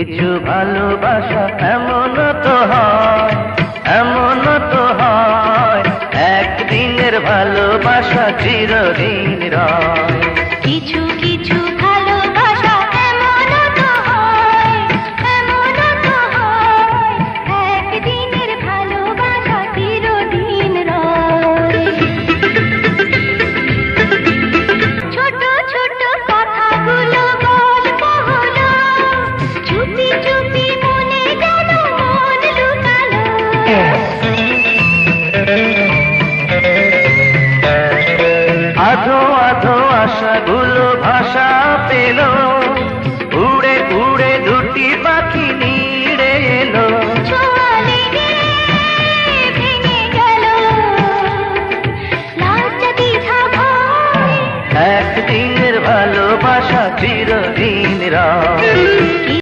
কিছু ভালোবাসা এমন তো হয়, এমন তো হয়, একদিনের ভালোবাসা চিরদিন রয়। কিছু কিছু ভালোবাসা এমন তো হয়, এমন তো হয়, একদিনের ভালোবাসা চিরদিন রয়। ছোট ছোট কথাগুলো গল্প হলো, চুপি চুপি মনে যেন মন লুকালো। আধো আধো আশাগুলো ভাষা পেল, উড়ে উড়ে দুটি পাখি নিড়ে এলো। ছোঁয়া লেগে ভেঙে গেল লজ্জা দ্বিধা ভয়। একদিনের ভালোবাসা চিরদিন রয়।